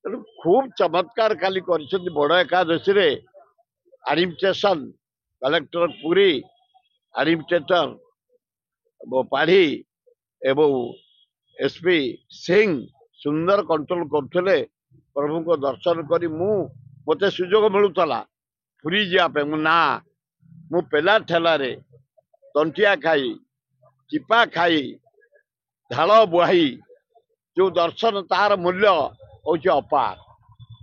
ତେଣୁ ଖୁବ୍ ଚମତ୍କାର କାଲି କରିଛନ୍ତି ବଡ଼ ଏକାଦଶୀରେ administration collector Puri administrator Padhi ଏବଂ ଏସପି ସିଂ ସୁନ୍ଦର କଣ୍ଟ୍ରୋଲ କରୁଥିଲେ। ପ୍ରଭୁଙ୍କ ଦର୍ଶନ କରି ମୋତେ ସୁଯୋଗ ମିଳୁଥିଲା ପୁରୀ ଯିବା ପାଇଁ। ମୁଁ ପେଲା ଠେଲାରେ ତଣ୍ଟିଆ ଖାଇ ଚିପା ଖାଇ ଝାଳ ବୁହାଇ ଯୋଉ ଦର୍ଶନ ତାର ମୂଲ୍ୟ ହଉଛି ଅପାର।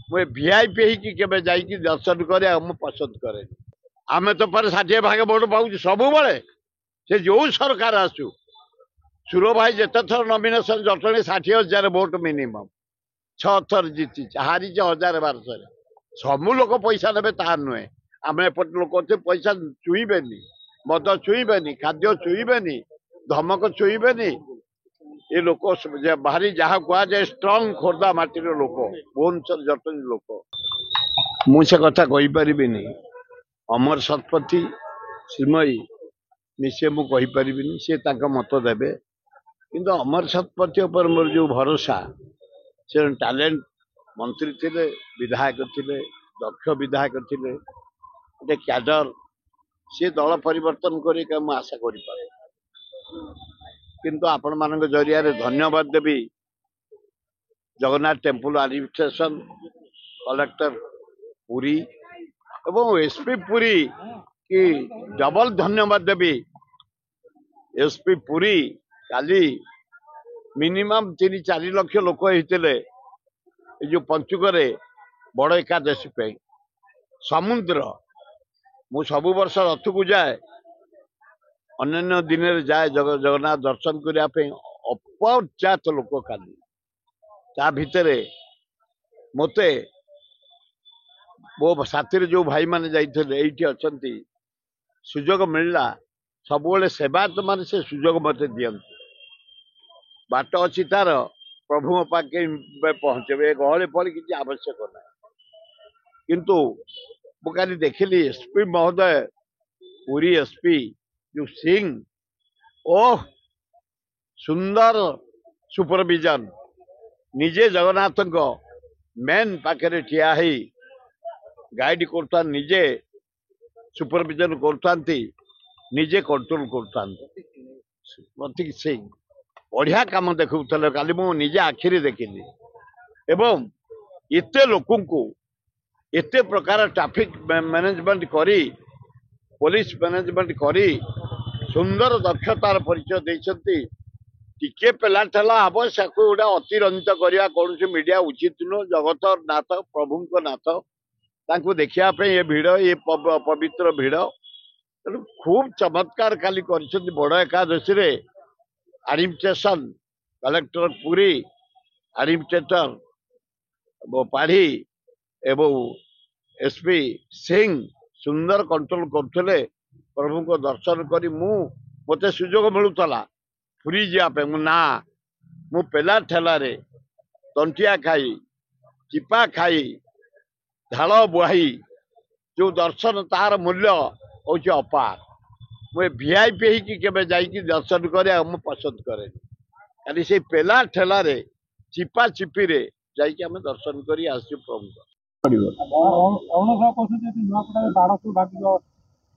ମୁଁ ଏ ଭିଆଇପି ହେଇକି କେବେ ଯାଇକି ଦର୍ଶନ କରିବା ମୁଁ ପସନ୍ଦ କରେନି। ଆମେ ତ ପରେ 60 ଭାଗ ଭୋଟ ପାଉଛୁ ସବୁବେଳେ, ସେ ଯୋଉ ସରକାର ଆସୁ। ସୁର ଭାଇ ଯେତେ ଥର ନମିନେସନ ଜଟଣୀ 60,000 ଭୋଟ ମିନିମମ୍ 6 ଥର ଜିତିଛି, ହାରିଛି 1000-1200। ସବୁ ଲୋକ ପଇସା ନେବେ ତାହା ନୁହେଁ। ଆମେ ଏପଟେ ଲୋକ ପଇସା ଛୁଇଁବେନି, ମଦ ଛୁଇଁବେନି, ଖାଦ୍ୟ ଛୁଇଁବେନି, ଧମକ ଛୁଇଁବେନି। ଏ ଲୋକ ଭାରି ଯାହା କୁହାଯାଏ ଷ୍ଟ୍ରଙ୍ଗ ଖୋର୍ଦ୍ଧା ମାଟିର ଲୋକ, ଭୁବନେଶ୍ୱର ଜଟଣୀ ଲୋକ। ମୁଁ ସେ କଥା କହିପାରିବିନି। ଅମର ଶତପଥୀ ଶ୍ରୀମୟୀ ମିଶେ ମୁଁ କହିପାରିବିନି, ସେ ତାଙ୍କ ମତ ଦେବେ। କିନ୍ତୁ ଅମର ଶତପଥୀ ଉପରେ ମୋର ଯୋଉ ଭରସା, ସେ ଟ୍ୟାଲେଣ୍ଟ ମନ୍ତ୍ରୀ ଥିଲେ, ବିଧାୟକ ଥିଲେ, ଦକ୍ଷ ବିଧାୟକ ଥିଲେ, ଗୋଟେ କ୍ୟାଡର। ସେ ଦଳ ପରିବର୍ତ୍ତନ କରି ମୁଁ ଆଶା କରିପାରେ। କିନ୍ତୁ ଆପଣମାନଙ୍କ ଜରିଆରେ ଧନ୍ୟବାଦ ଦେବି Jagannath temple administration, collector Puri ଏବଂ ଏସପି ପୁରୀ କି ଡବଲ ଧନ୍ୟବାଦ ଦେବି। ଏସପି ପୁରୀ କାଲି ମିନିମମ୍ 3-4 ଲକ୍ଷ ଲୋକ ହେଇଥିଲେ ଏ ଯୋଉ ପଞ୍ଚୁକରେ ବଡ଼ ଏକାଦଶୀ ପାଇଁ। ସମୁଦ୍ର, ମୁଁ ସବୁ ବର୍ଷ ରଥକୁ ଯାଏ, ଅନ୍ୟାନ୍ୟ ଦିନରେ ଯାଏ ଜଗନ୍ନାଥ ଦର୍ଶନ କରିବା ପାଇଁ। ଅପର୍ଯ୍ୟାପ୍ତ ଲୋକ କାଲି। ତା ଭିତରେ ମୋତେ ମୋ ସାଥିରେ ଯୋଉ ଭାଇମାନେ ଯାଇଥିଲେ ଏଇଠି ଅଛନ୍ତି, ସୁଯୋଗ ମିଳିଲା। ସବୁବେଳେ ସେବାୟତ ମାନେ ସେ ସୁଯୋଗ ମୋତେ ଦିଅନ୍ତି। ବାଟ ଅଛି ତାର, ପ୍ରଭୁଙ୍କ ପାଖେ ପହଞ୍ଚେଇବେ, ଏ ଗହଳି ଫହଳି କିଛି ଆବଶ୍ୟକ ନାହିଁ। କିନ୍ତୁ ମୁଁ କାଲି ଦେଖିଲି ଏସପି ମହୋଦୟ, ପୁରୀ ଏସପି ଯୋଉ ସିଂ, ସୁନ୍ଦର ସୁପରଭିଜନ। ନିଜେ ଜଗନ୍ନାଥଙ୍କ ମେନ୍ ପାଖରେ ଠିଆ ହେଇ ଗାଇଡ କରୁଥାନ୍ତି, ନିଜେ ସୁପରଭିଜନ କରୁଥାନ୍ତି, ନିଜେ କଣ୍ଟ୍ରୋଲ କରୁଥାନ୍ତି। ପ୍ରତୀକ ସିଂ ବଢିଆ କାମ ଦେଖାଉଥିଲେ କାଲି, ମୁଁ ନିଜେ ଆଖିରେ ଦେଖିଲି। ଏବଂ ଏତେ ଲୋକଙ୍କୁ ଏତେ ପ୍ରକାର ଟ୍ରାଫିକ ମ୍ୟାନେଜମେଣ୍ଟ କରି, ପୋଲିସ ମ୍ୟାନେଜମେଣ୍ଟ କରି ସୁନ୍ଦର ଦକ୍ଷତାର ପରିଚୟ ଦେଇଛନ୍ତି। ଟିକେ ପେଲା ଠେଲା ହବ, ସେକୁ ଗୋଟେ ଅତିରଞ୍ଜିତ କରିବା କୌଣସି ମିଡିଆ ଉଚିତ ନୁହଁ। ଜଗତର ନାଥ, ପ୍ରଭୁଙ୍କ ନାଥ, ତାଙ୍କୁ ଦେଖିବା ପାଇଁ ଏ ଭିଡ଼, ଏ ପବିତ୍ର ଭିଡ଼। ତେଣୁ ଖୁବ୍ ଚମତ୍କାର କାଲି କରିଛନ୍ତି ବଡ଼ ଏକାଦଶୀରେ administration collector Puri administrator Padhi ଏବଂ ଏସପି ସିଂ ସୁନ୍ଦର କଣ୍ଟ୍ରୋଲ କରୁଥିଲେ। ପ୍ରଭୁଙ୍କ ଦର୍ଶନ କରି ମୋତେ ସୁଯୋଗ ମିଳୁଥିଲା ପୁରୀ ଯିବା ପାଇଁ। ମୁଁ ପେଲା ଠେଲାରେ ତଣ୍ଟିଆ ଖାଇ ଚିପା ଖାଇ ଝାଳ ବୁହାଇ ଯୋଉ ଦର୍ଶନ ତାର ମୂଲ୍ୟ ହଉଛି ଅପାର। ମୁଁ ଏ ଭିଆଇପି ହେଇକି କେବେ ଯାଇକି ଦର୍ଶନ କରିବା ମୁଁ ପସନ୍ଦ କରେନି। କାଲି ସେଇ ପେଲା ଠେଲାରେ ଚିପା ଚିପିରେ ଯାଇକି ଆମେ ଦର୍ଶନ କରି ଆସିଛୁ ପ୍ରଭୁଙ୍କ।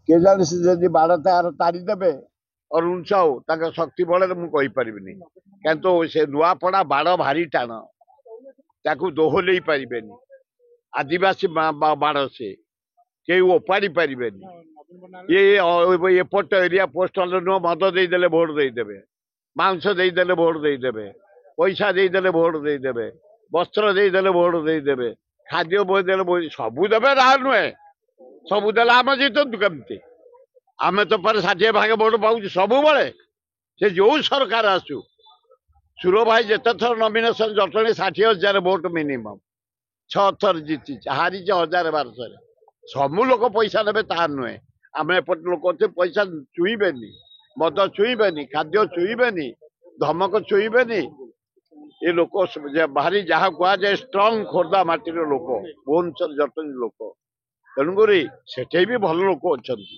କେଜାଣି ସେ ଯଦି ବାଡ଼ ତାର ତାରିଦେବେ ଅରୁଣ ସାହୁ, ତାଙ୍କ ଶକ୍ତି ବଳରେ ମୁଁ କହିପାରିବିନି। କିନ୍ତୁ ସେ ନୂଆପଡ଼ା ବାଡ଼ ଭାରି ଟାଣ, ତାକୁ ଦୋହଲେଇ ପାରିବେନି। ଆଦିବାସୀ ବାଡ଼, ସେ କେହି ଓପାଡ଼ି ପାରିବେନି। ଏପଟ ଏରିଆ ପୋଷ୍ଟଲ ନୁହଁ, ମଦ ଦେଇଦେଲେ ଭୋଟ ଦେଇଦେବେ, ମାଂସ ଦେଇଦେଲେ ଭୋଟ ଦେଇଦେବେ, ପଇସା ଦେଇଦେଲେ ଭୋଟ ଦେଇଦେବେ, ବସ୍ତ୍ର ଦେଇଦେଲେ ଭୋଟ ଦେଇଦେବେ, ଖାଦ୍ୟ ବୋଇ ଦେଲେ ସବୁ ଦେବେ। ରାହ ନୁହେଁ, ସବୁ ଦେଲେ ଆମେ ଜିତନ୍ତୁ କେମିତି? ଆମେ ତ ପରେ 60 ଭାଗ ଭୋଟ ପାଉଛୁ ସବୁବେଳେ, ସେ ଯୋଉ ସରକାର ଆସୁ। ସୁର ଭାଇ ଯେତେ ଥର ନମିନେସନ ଜଟଣୀ 60,000 ଭୋଟ ମିନିମମ୍ 6 ଥର ଜିତିଛି, ହାରିଛି 1000-1200। ସବୁ ଲୋକ ପଇସା ନେବେ ତାହା ନୁହେଁ। ଆମେ ଏପଟେ ଲୋକ ପଇସା ଛୁଇଁବେନି, ମଦ ଛୁଇଁବେନି, ଖାଦ୍ୟ ଛୁଇଁବେନି, ଧମକ ଛୁଇଁବେନି। ଏ ଲୋକ ଭାରି ଯାହା କୁହାଯାଏ ଷ୍ଟ୍ରଙ୍ଗ ଖୋର୍ଦ୍ଧା ମାଟିର ଲୋକ, ଭୁବନେଶ୍ୱର ଜଟଣୀ ଲୋକ। ତେଣୁକରି ସେଠି ବି ଭଲ ଲୋକ ଅଛନ୍ତି,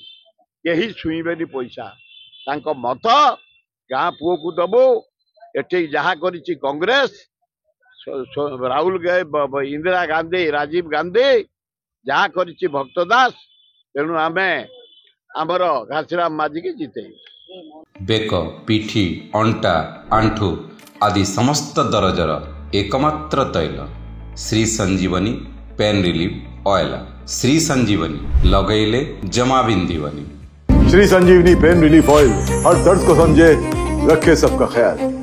କେହି ଛୁଇଁବେନି ପଇସା। ତାଙ୍କ ମତ ଗାଁ ପୁଅକୁ ଦବୁ। ଏଠି ଯାହା କରିଛି କଂଗ୍ରେସ, ରାହୁଲ ଇନ୍ଦିରା ଗାନ୍ଧୀ ରାଜୀବ ଗାନ୍ଧୀ ଯାହା କରିଛି ଭକ୍ତ ଦାସ, ତେଣୁ ଆମେ ଆମର ଘାସିରାମ ମାଝିକି ଜିତେଇବୁ। ବେକ, ପିଠି, ଅଣ୍ଟା, ଆଣ୍ଠୁ ଆଦି ସମସ୍ତ ଦରଜର ଏକମାତ୍ର ତୈଳ Shri Sanjeevani pain relief oil. Shri Sanjeevani ଲଗେଇଲେ ଜମା बिंदीवनी। Shri Sanjeevani pain relief oil हर दर्द को समझे, रखे सबका ख्याल।